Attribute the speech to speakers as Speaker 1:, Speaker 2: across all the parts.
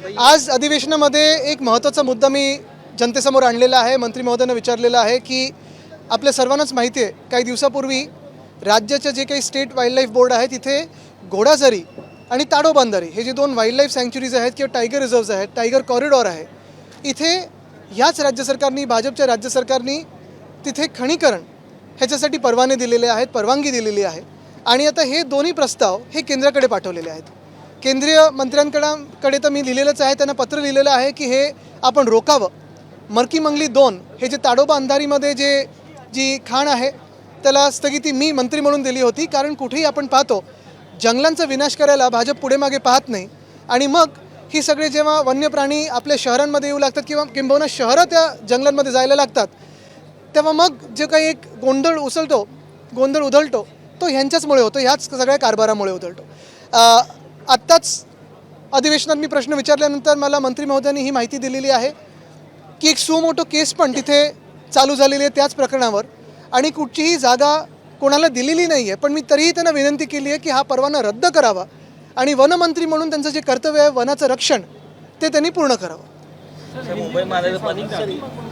Speaker 1: आज अधिवेशनामध्ये एक महत्त्वाचा मुद्दा मी जनतेसमोर आणलेला आहे. मंत्री महोदयांना विचारलेला आहे की आपल्या सर्वांनाच माहिती आहे काही दिवसापूर्वी राज्याचे जे काही स्टेट वाईल्डलाईफ बोर्ड आहे तिथे घोडाझरी आणि ताडोबांधारी हे जे दोन वाईल्डलाईफ सँक्च्युरीज आहेत किंवा टायगर रिझर्व्स आहेत, टायगर कॉरिडॉर आहे, इथे ह्याच राज्य सरकारनी, भाजपच्या राज्य सरकारनी तिथे खणीकरण ह्याच्यासाठी परवाने दिलेले आहेत, परवानगी दिलेली आहे. आणि आता हे दोन्ही प्रस्ताव हे केंद्राकडे पाठवलेले आहेत. केंद्रीय मंत्र्यांकडे तर मी लिहिलेलंच आहे, त्यांना पत्र लिहिलेलं आहे की हे आपण रोकावं. मरकी मंगली 2 हे जे ताडोबा अंधारीमध्ये जी खाण आहे त्याला स्थगिती मी मंत्री म्हणून दिली होती. कारण कुठेही आपण पाहतो जंगलांचा विनाश करायला भाजप पुढे मागे पाहत नाही. आणि मग ही सगळे जेव्हा वन्य प्राणी आपल्या शहरांमध्ये येऊ लागतात किंवा किंबहुना शहरं त्या जंगलांमध्ये जायला लागतात, तेव्हा मग जे काही एक गोंधळ उधळतो तो ह्यांच्याचमुळे होतो, ह्याच सगळ्या कारभारामुळे उधळतो. आत्ताच अधिवेशनात मी प्रश्न विचारल्यानंतर मला मंत्री महोदयांनी ही माहिती दिलेली आहे की एक सुमोटो केस पण तिथे चालू झालेली आहे त्याच प्रकरणावर आणि कुठचीही जागा कोणाला दिलेली नाही आहे. पण मी तरीही त्यांना विनंती केली आहे की हा परवाना रद्द करावा आणि वनमंत्री म्हणून त्यांचं जे कर्तव्य आहे वनाचं रक्षण ते त्यांनी पूर्ण करावं.
Speaker 2: मुंबई महानगरपालिका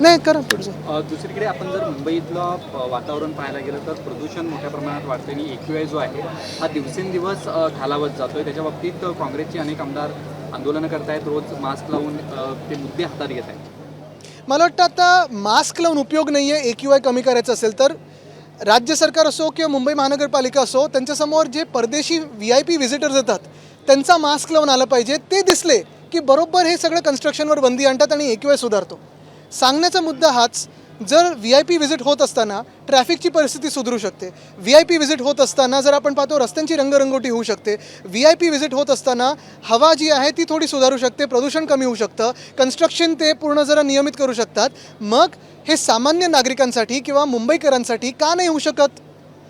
Speaker 1: नाही करा पुढचं.
Speaker 3: दुसरीकडे आपण जर मुंबईतलं वातावरण पाहायला गेलं तर प्रदूषण मोठ्या प्रमाणात वाढते आणि AQI जो आहे हा दिवसेंदिवस खालावत जातोय. त्याच्या बाबतीत काँग्रेसचे अनेक आमदार आंदोलनं करतायत, रोज मास्क लावून ते मुद्दे हातात घेत आहेत.
Speaker 1: मला वाटतं आता मास्क लावून उपयोग नाही आहे. AQI कमी करायचं असेल तर राज्य सरकार असो किंवा मुंबई महानगरपालिका असो, त्यांच्यासमोर जे परदेशी VIP व्हिजिटर्स येतात त्यांचा मास्क लावून आलं पाहिजे. ते दिसले की बरोबर हे सगळं कन्स्ट्रक्शनवर बंदी आणतात आणि AQI सुधारतो. सांगण्याचा मुद्दा हाच, जर VIP व्हिजिट होत असताना ट्रॅफिकची परिस्थिती सुधारू शकते. VIP व्हिजिट होत असताना जर आपण पाहतो रस्त्यांची रंगरंगोटी होऊ शकते. VIP व्हिजिट होत असताना हवा जी आहे ती थोडी सुधारू शकते, प्रदूषण कमी होऊ शकतं, कन्स्ट्रक्शन ते पूर्ण जरा नियमित करू शकतात. मग हे सामान्य नागरिकांसाठी किंवा मुंबईकरांसाठी का नाही होऊ शकत?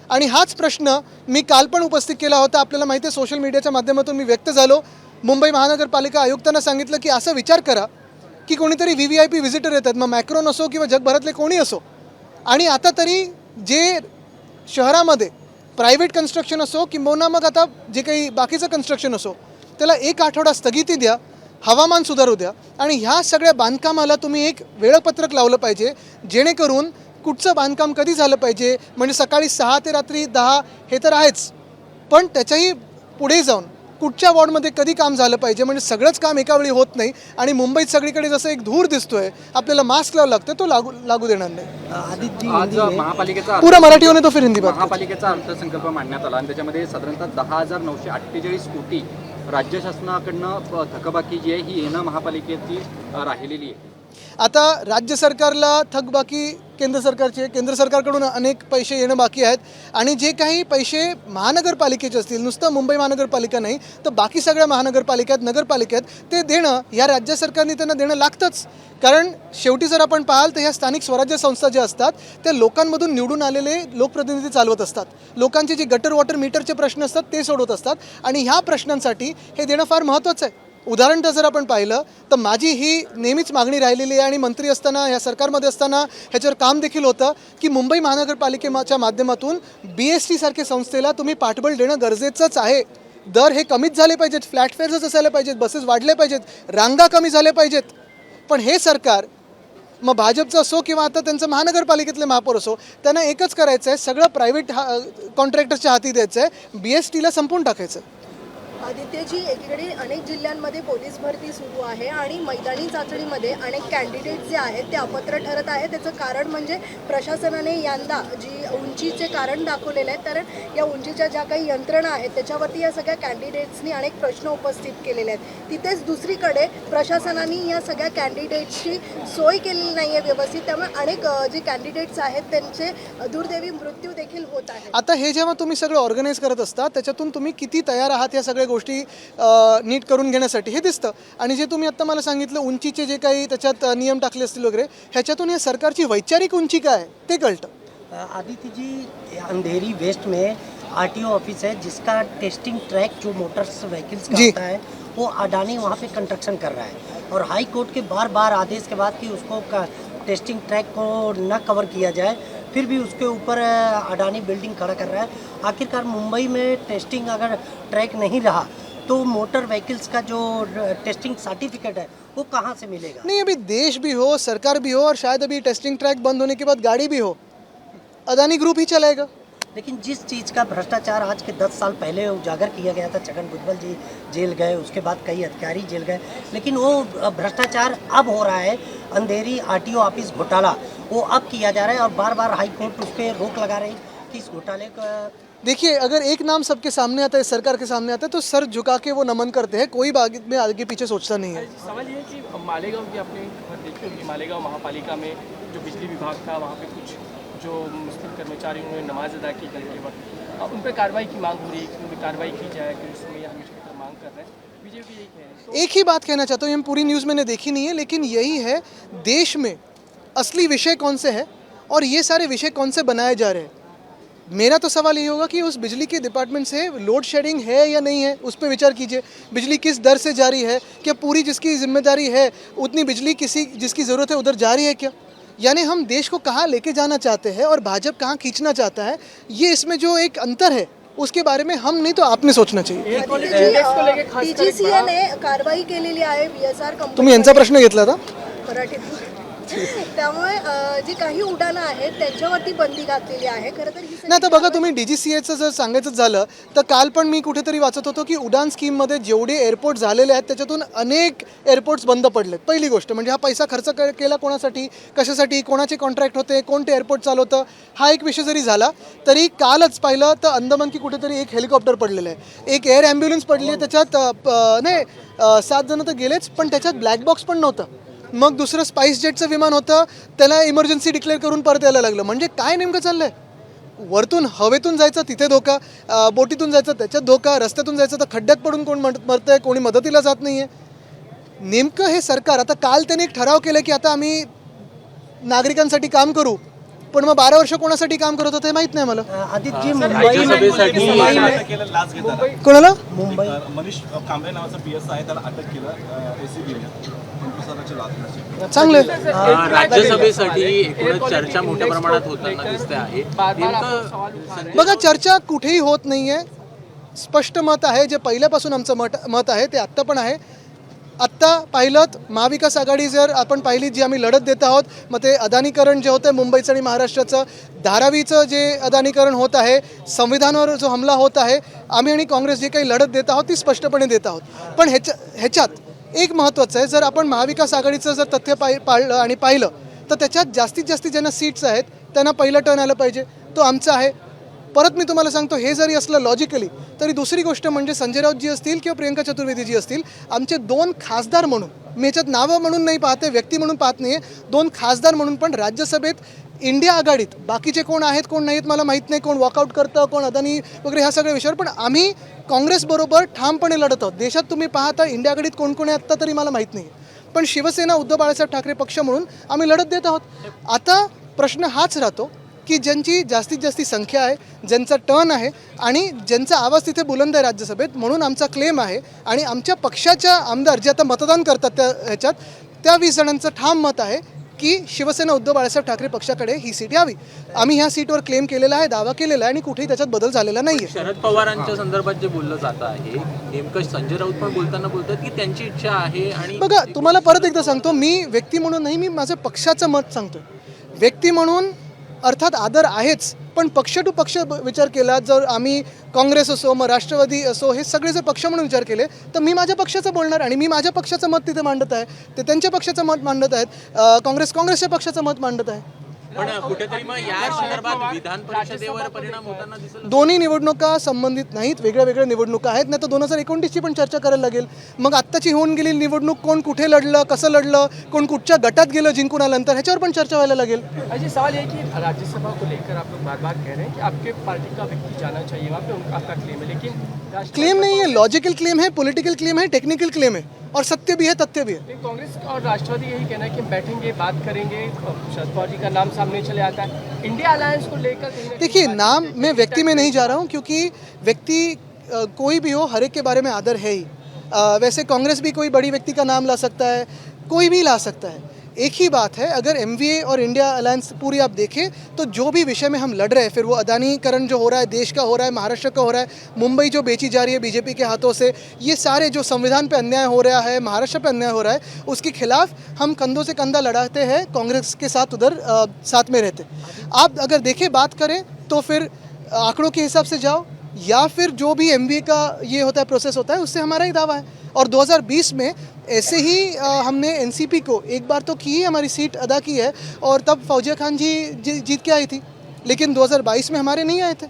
Speaker 1: आणि हाच प्रश्न मी काल पण उपस्थित केला होता. आपल्याला माहिती आहे सोशल मीडियाच्या माध्यमातून मी व्यक्त झालो. मुंबई महानगरपालिका आयुक्तांना सांगितलं की असं विचार करा की कोणीतरी VVIP व्हिजिटर येतात, मग मॅक्रॉन असो किंवा जगभरातले कोणी असो, आणि आता तरी जे शहरामध्ये प्रायव्हेट कन्स्ट्रक्शन असो किंबहुना मग आता जे काही बाकीचं कन्स्ट्रक्शन असो त्याला 1 आठवडा स्थगिती द्या, हवामान सुधारू द्या आणि ह्या सगळ्या बांधकामाला तुम्ही एक वेळापत्रक लावलं पाहिजे जेणेकरून कुठचं बांधकाम कधी झालं पाहिजे. म्हणजे सकाळी 6 ते रात्री 10 हे तर आहेच, पण त्याच्याही पुढे जाऊन कुठच्या वॉर्डमध्ये कधी काम झालं पाहिजे. म्हणजे सगळंच काम एकावेळी होत नाही आणि मुंबईत सगळीकडे जसं एक धूर दिसतोय, आपल्याला मास्क लावावं लागतं, तो लागू देणार नाही.
Speaker 3: आज महापालिकेचा
Speaker 1: पुरा मराठी होणे तो फिर हिंदी बात.
Speaker 3: महापालिकेचा अर्थसंकल्प मांडण्यात आला आणि त्याच्यामध्ये साधारणतः 10,948 कोटी राज्य शासनाकडनं थकबाकी जी आहे ही येणं महापालिकेची राहिलेली आहे.
Speaker 1: आता राज्य सरकारला थकबाकी केंद्र सरकारचे, केंद्र सरकारकडून अनेक पैसे येणं बाकी आहेत आणि जे काही पैसे महानगरपालिकेचे असतील, नुसतं मुंबई महानगरपालिका नाही तर बाकी सगळ्या महानगरपालिका आहेत, नगरपालिका आहेत, ते देणं या राज्य सरकारने त्यांना देणं लागतंच. कारण शेवटी जर आपण पाहाल तर ह्या स्थानिक स्वराज्य संस्था ज्या असतात त्या लोकांमधून निवडून आलेले लोकप्रतिनिधी चालवत असतात. लोकांचे जे गटर वॉटर मीटरचे प्रश्न असतात ते सोडवत असतात आणि ह्या प्रश्नांसाठी हे देणं फार महत्त्वाचं आहे. उदाहरण तर जर आपण पाहिलं तर माझी ही नेहमीच मागणी राहिलेली आहे आणि मंत्री असताना या सरकारमध्ये असताना ह्याच्यावर काम देखील होतं की मुंबई महानगरपालिकेच्या माध्यमातून BST सारख्या संस्थेला तुम्ही पाठबळ देणं गरजेचंच आहे. दर हे कमीच झाले पाहिजेत, फ्लॅट फेअर्सच असायला पाहिजेत, बसेस वाढल्या पाहिजेत, रांगा कमी झाल्या पाहिजेत. पण हे सरकार, मग भाजपचं असो किंवा आता त्यांचं महानगरपालिकेतले महापौर असो, त्यांना एकच करायचं आहे, सगळं प्रायव्हेट कॉन्ट्रॅक्टरच्या हाती द्यायचं आहे, BSTला संपवून टाकायचं.
Speaker 4: आदित्यजी, एकीकडे अनेक जिल्ह्यांमध्ये पोलीस भरती सुरू आहे आणि मैदानी चाचणीमध्ये अनेक कॅन्डिडेट जे आहेत ते अपात्र ठरत आहेत. त्याचं कारण म्हणजे प्रशासनाने यंदा जी उंचीचे कारण दाखवलेले आहेत, कारण या उंचीच्या ज्या काही यंत्रणा आहेत त्याच्यावरती या सगळ्या कॅन्डिडेट्सनी अनेक प्रश्न उपस्थित केलेले आहेत. तिथेच दुसरीकडे प्रशासनाने या सगळ्या कॅन्डिडेट्सची सोय केलेली नाही आहे व्यवस्थित, त्यामुळे अनेक जे कॅन्डिडेट्स आहेत त्यांचे दुर्दैवी मृत्यू देखील होत आहेत.
Speaker 1: आता हे जेव्हा तुम्ही सगळं ऑर्गनाईज करत असता त्याच्यातून तुम्ही किती तयार आहात या सगळ्या गोष्टी नीट करून घेण्यासाठी हे दिसतं. आणि जे तुम्ही आत्ता मला सांगितलं उंचीचे जे काही त्याच्यात नियम टाकले असतील वगैरे, ह्याच्यातून या सरकारची वैचारिक उंची काय आहे ते कळतं.
Speaker 5: आदित्य जी, अंधेरी वेस्ट में RTO ऑफिस है जिसका टेस्टिंग ट्रैक जो मोटर्स व्हीकल्स का होता है वो अडानी वहाँ पे कंस्ट्रक्शन कर रहा है और हाई कोर्ट के बार आदेश के बाद कि उसको टेस्टिंग ट्रैक को न कवर किया जाए, फिर भी उसके ऊपर अडानी बिल्डिंग खड़ा कर रहा है. आखिरकार मुंबई में टेस्टिंग अगर ट्रैक नहीं रहा तो मोटर व्हीकल्स का जो टेस्टिंग सर्टिफिकेट है वो कहाँ से मिलेगा?
Speaker 1: नहीं, अभी देश भी हो, सरकार भी हो, और शायद अभी टेस्टिंग ट्रैक बंद होने के बाद गाड़ी भी हो, अदानी ग्रुप ही चलाएगा।
Speaker 5: लेकिन जिस चीज़ का भ्रष्टाचार आज के 10 साल पहले उजागर किया गया था, छगन भुजबल जी जेल गए, उसके बाद कई अधिकारी जेल गए, लेकिन वो भ्रष्टाचार अब हो रहा है। अंधेरी आरटीओ ऑफिस घोटाला वो अब किया जा रहा है और बार बार हाई कोर्ट उस पर रोक लगा रही है कि इस घोटाले का।
Speaker 1: देखिए, अगर एक नाम सबके सामने आता है, सरकार के सामने आता है, तो सर झुका के वो नमन करते हैं, कोई आगे पीछे सोचता नहीं है।
Speaker 6: सवाल ये है कि मालेगांव की आपने खबर देखी होगी, मालेगांव महापालिका में जो बिजली विभाग था, वहाँ पे कुछ जो मुस्लिम कर्मचारी उन्होंने नमाज अदा की कल के वक्त, अब उन पर कार्रवाई की मांग हो रही है कि उन पर कार्रवाई की जाए, कि उसमें यह हमेशा मांग कर रहे हैं। बीजेपी यही कह रही है। तो
Speaker 1: एक ही बात कहना चाहता हूँ, हम पूरी न्यूज़ मैंने देखी नहीं है, लेकिन यही है, देश में असली विषय कौन से है और ये सारे विषय कौन से बनाए जा रहे हैं। मेरा तो सवाल ये होगा कि उस बिजली के डिपार्टमेंट से लोड शेडिंग है या नहीं है, उस पर विचार कीजिए। बिजली किस दर से जारी है, क्या पूरी जिसकी जिम्मेदारी है उतनी बिजली किसी जिसकी ज़रूरत है उधर जा रही है क्या? यानी हम देश को कहाँ लेके जाना चाहते हैं और भाजपा कहाँ खींचना चाहता है, ये इसमें जो एक अंतर है उसके बारे में हम नहीं तो आपने सोचना चाहिए।
Speaker 4: डीजीसीए ने कारवाई केलेली आहे बीएसआर कंपनी।
Speaker 1: तुम्ही यांचा प्रश्न घेतला था?
Speaker 4: मराठीत त्यामुळे जी काही उड्डाणं आहेत त्यांच्यावरती बंदी घातलेली आहे। खरं तर ही
Speaker 1: नाही, आता बघा, तुम्ही DGCAचं जर सांगायचं झालं तर काल पण मी कुठेतरी वाचत होतो की उडान स्कीममध्ये जेवढे एअरपोर्ट झालेले आहेत त्याच्यातून अनेक एअरपोर्ट्स बंद पडलेत। पहिली गोष्ट म्हणजे हा पैसा खर्च केला कोणासाठी, कशासाठी, कोणाचे कॉन्ट्रॅक्ट होते, कोणते एअरपोर्ट चालवतं, हा एक विषय जरी झाला तरी कालच पाहिलं तर अंदमान की कुठेतरी एक हेलिकॉप्टर पडलेलं आहे, एक एअर ॲम्ब्युलन्स पडली आहे, त्याच्यात 7 जण तर गेलेच, पण त्याच्यात ब्लॅक बॉक्स पण नव्हतं। मग दुसरं स्पाइस जेटचं विमान होतं, त्याला इमर्जन्सी डिक्लेअर करून परत यायला लागलं। म्हणजे काय नेमकं चाललंय? वरतून हवेतून जायचं तिथे धोका, बोटीतून जायचं त्याच्यात धोका, रस्त्यातून जायचं तर खड्ड्यात पडून कोण मरतंय, कोणी मदतीला जात नाही आहे। नेमकं हे सरकार, आता काल त्याने एक ठराव केला की आता आम्ही नागरिकांसाठी काम करू, पण मग 12 वर्ष कोणासाठी काम करत होते माहित नाही मला।
Speaker 5: आदित्य जी
Speaker 1: कोणाला?
Speaker 5: मुंबई
Speaker 7: मनीष कांबळे नावाचा PS आहे, त्याला अटक केलं ACBने कंट्रोलच्या लाचेची।
Speaker 1: चांगलं
Speaker 2: राज्यसभेसाठी एकूणच चर्चा मोठ्या प्रमाणात होताना दिसते आहे। नेमकं
Speaker 1: बघा, चर्चा कुठेही होत नाही आहे, स्पष्ट मत आहे, जे पहिल्यापासून आमचं मत आहे ते आत्ता पण आहे। आत्ता पाहिलं महाविकास आघाडी जर आपण पाहिली जी आम्ही लढत देत आहोत, मग ते अदानीकरण जे होतं मुंबईचं आणि महाराष्ट्राचं, धारावीचं जे अदानीकरण होत आहे, संविधानावर जो हमला होत आहे, आम्ही आणि काँग्रेस जे काही लढत देत आहोत ती स्पष्टपणे देत आहोत। पण ह्याच्यात एक महत्त्वाचं आहे, जर आपण महाविकास आघाडीचं जर तथ्य पाळलं आणि पाहिलं तर त्याच्यात जास्तीत जास्त ज्यांना सीट्स आहेत त्यांना पहिलं टर्न आलं पाहिजे, तो आमचा आहे। परत मी तुम्हाला सांगतो, हे जरी असलं लॉजिकली तरी दुसरी गोष्ट म्हणजे संजय राऊतजी असतील किंवा प्रियंका चतुर्वेदीजी असतील, आमचे 2 खासदार म्हणून, मी याच्यात नावं म्हणून नाही पाहते, व्यक्ती म्हणून पाहत नाही आहे, 2 खासदार म्हणून पण राज्यसभेत इंडिया आघाडीत बाकीचे कोण आहेत कोण नाहीत मला माहीत नाही, कोण वॉकआउट करतं, कोण अदानी वगैरे, ह्या सगळ्या विषयावर पण आम्ही काँग्रेसबरोबर ठामपणे लढत आहोत। देशात तुम्ही पाहता इंडिया आघाडीत कोण कोण आहे आत्ता तरी मला माहीत नाही, पण शिवसेना उद्धव बाळासाहेब ठाकरे पक्ष म्हणून आम्ही लढत देत आहोत। आता प्रश्न हाच राहतो की ज्यांची जास्तीत जास्त संख्या आहे, ज्यांचा टर्न आहे आणि ज्यांचा आवाज तिथे बुलंद आहे राज्यसभेत, म्हणून आमचा क्लेम आहे आणि आमच्या पक्षाच्या आमदार जे आता मतदान करतात त्या ह्याच्यात, त्या 20 जणांचं ठाम मत आहे की शिवसेना उद्धव बाळासाहेब ठाकरे पक्षाकडे ही सीट यावी। आम्ही ह्या सीटवर क्लेम केलेला आहे, दावा केलेला आहे आणि कुठेही त्याच्यात बदल झालेला नाही आहे।
Speaker 2: शरद पवारांच्या संदर्भात जे बोललं जात आहे, नेमकं संजय राऊत पण बोलताना बोलतात की त्यांची इच्छा आहे। आणि
Speaker 1: बघा, तुम्हाला परत एकदा सांगतो, मी व्यक्ती म्हणून नाही, मी माझं पक्षाचं मत सांगतो। व्यक्ती म्हणून अर्थात आदर आहेच, पण पक्ष टू पक्ष विचार केला, जर आम्ही काँग्रेस असो मग राष्ट्रवादी असो, हे सगळे जर पक्ष म्हणून विचार केले तर मी माझ्या पक्षाचं बोलणार आणि मी माझ्या पक्षाचं मत तिथे मांडत आहे, ते त्यांच्या पक्षाचं मत मांडत आहेत, काँग्रेसच्या पक्षाचं मत मांडत आहे।
Speaker 2: पण कुठेतरी मग या संदर्भात विधान परिषदेवर परिणाम होताना दिसेल।
Speaker 1: दोन्ही निवडणुका संबंधित नाहीत, वेगळ्या वेगळ्या निवडणुका आहेत, नाही तर 2029ची पण चर्चा करायला लागेल। मग आत्ताची होऊन गेलेली निवडणूक कोण कुठे लढलं, कसं लढलं, कोण कुठच्या गटात गेलं जिंकून आल्यानंतर, ह्याच्यावर पण चर्चा व्हायला लागेल।
Speaker 6: अजय, सवाल ये है कि राज्यसभा को लेकर आप लोग बार बार कह रहे हैं कि आपके पार्टी का व्यक्ति जाना चाहिए वहाँ पे, उनका आपका क्लेम है, लेकिन
Speaker 1: क्लेम नहीं है, लॉजिकल क्लेम है, पॉलिटिकल क्लेम है, टेक्निकल क्लेम है और सत्य भी है, तथ्य भी है।
Speaker 6: कांग्रेस और राष्ट्रवादी यही कहना है कि हम बैठेंगे, बात करेंगे, शरद पवार जी का नाम सामने चले आता है, इंडिया अलायंस को लेकर कहीं ना कहीं।
Speaker 1: देखिए, नाम मैं व्यक्ति में नहीं जा रहा हूँ, क्योंकि व्यक्ति कोई भी हो, हर एक के बारे में आदर है ही। वैसे कांग्रेस भी कोई बड़ी व्यक्ति का नाम ला सकता है, कोई भी ला सकता है। एक ही बात है, अगर MVA और इंडिया अलायंस पूरी आप देखें तो जो भी विषय में हम लड़ रहे हैं, फिर वो अदानीकरण जो हो रहा है, देश का हो रहा है, महाराष्ट्र का हो रहा है, मुंबई जो बेची जा रही है बीजेपी के हाथों से, ये सारे जो संविधान पे अन्याय हो रहा है, महाराष्ट्र पे अन्याय हो रहा है, उसके खिलाफ हम कंधों से कंधा लड़ाते हैं, कांग्रेस के साथ उधर साथ में रहते। आप अगर देखें, बात करें तो फिर आंकड़ों के हिसाब से जाओ या फिर जो भी MVA का ये होता है, प्रोसेस होता है, उससे हमारा ही दावा है। और 2020 में ऐसे ही हमने NCP को एक बार तो की हमारी सीट अदा की है, और तब फौजिया खान जी जीत के आई थी, लेकिन 2022 में हमारे नहीं आए थे।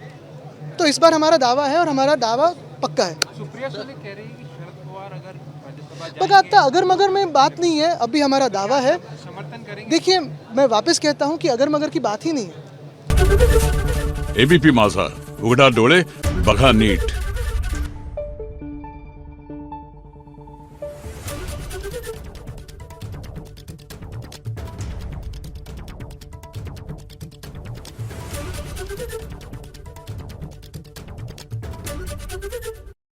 Speaker 1: तो इस बार हमारा दावा है और हमारा दावा पक्का है।
Speaker 8: सुप्रिया सुले कह रही है कि शरद पवार अगर राज्यसभा
Speaker 1: बट आता अगर मगर में बात नहीं है, अभी हमारा दावा है।
Speaker 8: समर्थन करेंगे।
Speaker 1: देखिए, मैं वापस कहता हूँ कि अगर मगर की बात ही नहीं है।
Speaker 9: ABP माझा, उघडा डोळे बघा नीट।